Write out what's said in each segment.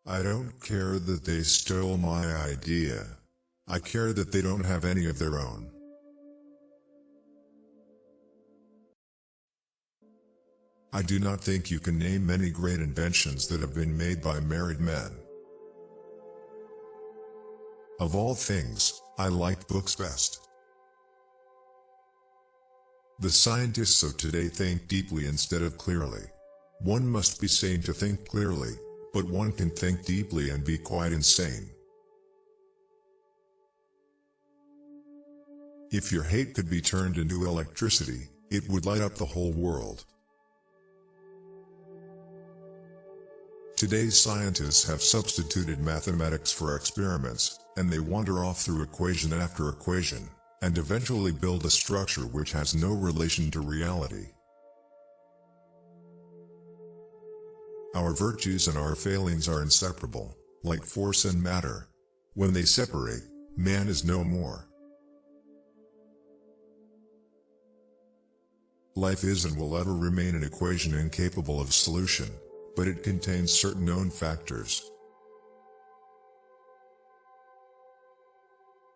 I don't care that they stole my idea. I care that they don't have any of their own. I do not think you can name many great inventions that have been made by married men. Of all things, I like books best. The scientists of today think deeply instead of clearly. One must be sane to think clearly, but one can think deeply and be quite insane. If your hate could be turned into electricity, it would light up the whole world. Today's scientists have substituted mathematics for experiments, and they wander off through equation after equation, and eventually build a structure which has no relation to reality. Our virtues and our failings are inseparable, like force and matter. When they separate, man is no more. Life is and will ever remain an equation incapable of solution, but it contains certain known factors.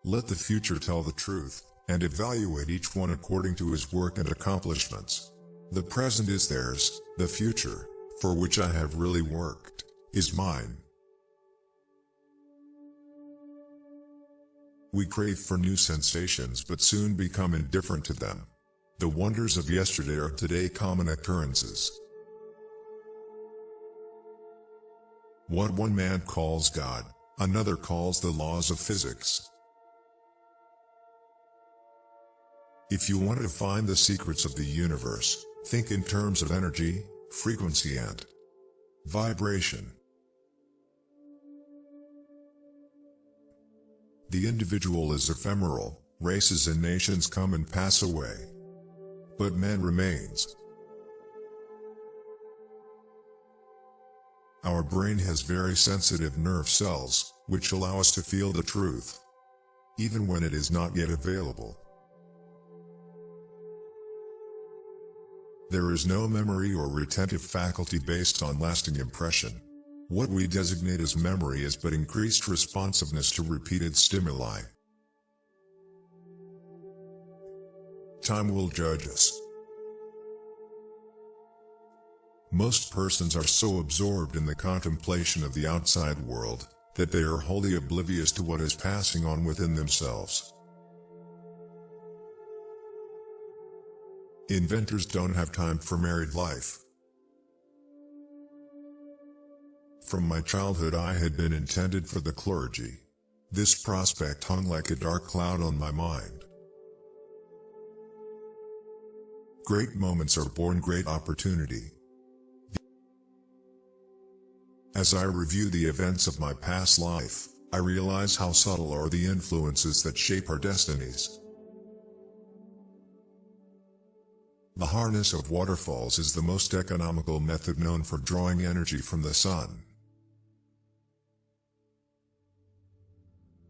Let the future tell the truth, and evaluate each one according to his work and accomplishments. The present is theirs, the future, for which I have really worked, is mine. We crave for new sensations but soon become indifferent to them. The wonders of yesterday are today common occurrences. What one man calls God, another calls the laws of physics. If you want to find the secrets of the universe, think in terms of energy, frequency and vibration. The individual is ephemeral, races and nations come and pass away. But man remains. Our brain has very sensitive nerve cells, which allow us to feel the truth, even when it is not yet available. There is no memory or retentive faculty based on lasting impression. What we designate as memory is but increased responsiveness to repeated stimuli. Time will judge us. Most persons are so absorbed in the contemplation of the outside world, that they are wholly oblivious to what is passing on within themselves. Inventors don't have time for married life. From my childhood I had been intended for the clergy. This prospect hung like a dark cloud on my mind. Great moments are born great opportunity. As I review the events of my past life, I realize how subtle are the influences that shape our destinies. The harness of waterfalls is the most economical method known for drawing energy from the sun.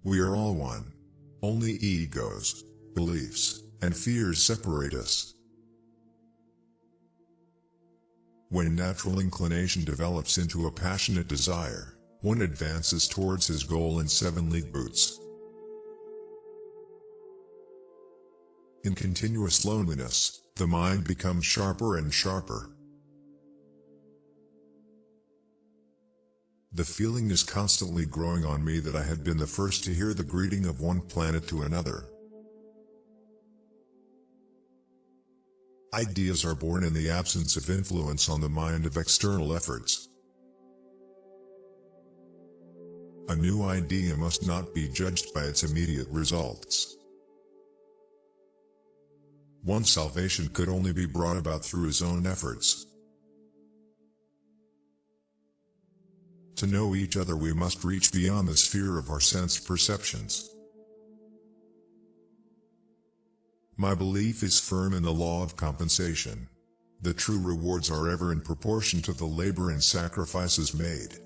We are all one. Only egos, beliefs, and fears separate us. When natural inclination develops into a passionate desire, one advances towards his goal in 7-league boots. In continuous loneliness, the mind becomes sharper and sharper. The feeling is constantly growing on me that I had been the first to hear the greeting of one planet to another. Ideas are born in the absence of influence on the mind of external efforts. A new idea must not be judged by its immediate results. One's salvation could only be brought about through his own efforts. To know each other we must reach beyond the sphere of our sense perceptions. My belief is firm in the law of compensation. The true rewards are ever in proportion to the labor and sacrifices made.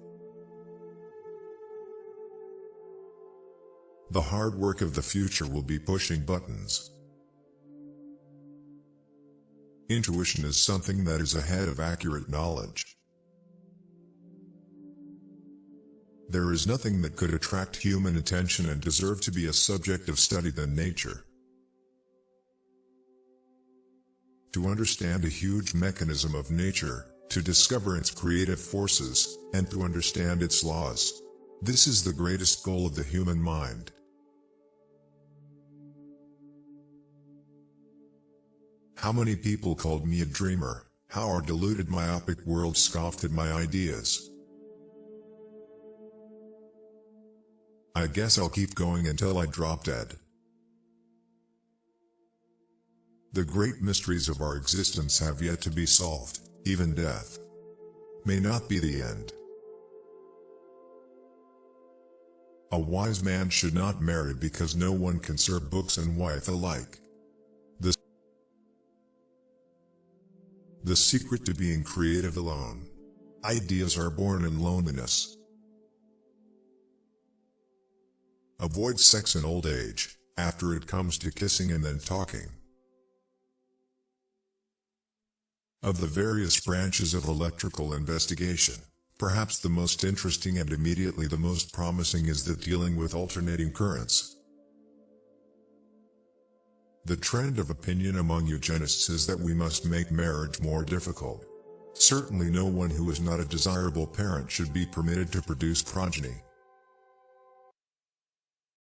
The hard work of the future will be pushing buttons. Intuition is something that is ahead of accurate knowledge. There is nothing that could attract human attention and deserve to be a subject of study than nature. To understand a huge mechanism of nature, to discover its creative forces, and to understand its laws. This is the greatest goal of the human mind. How many people called me a dreamer, how our deluded myopic world scoffed at my ideas. I guess I'll keep going until I drop dead. The great mysteries of our existence have yet to be solved, even death may not be the end. A wise man should not marry because no one can serve books and wife alike. The secret to being creative alone. Ideas are born in loneliness. Avoid sex in old age, after it comes to kissing and then talking. Of the various branches of electrical investigation, perhaps the most interesting and immediately the most promising is that dealing with alternating currents. The trend of opinion among eugenists is that we must make marriage more difficult. Certainly no one who is not a desirable parent should be permitted to produce progeny.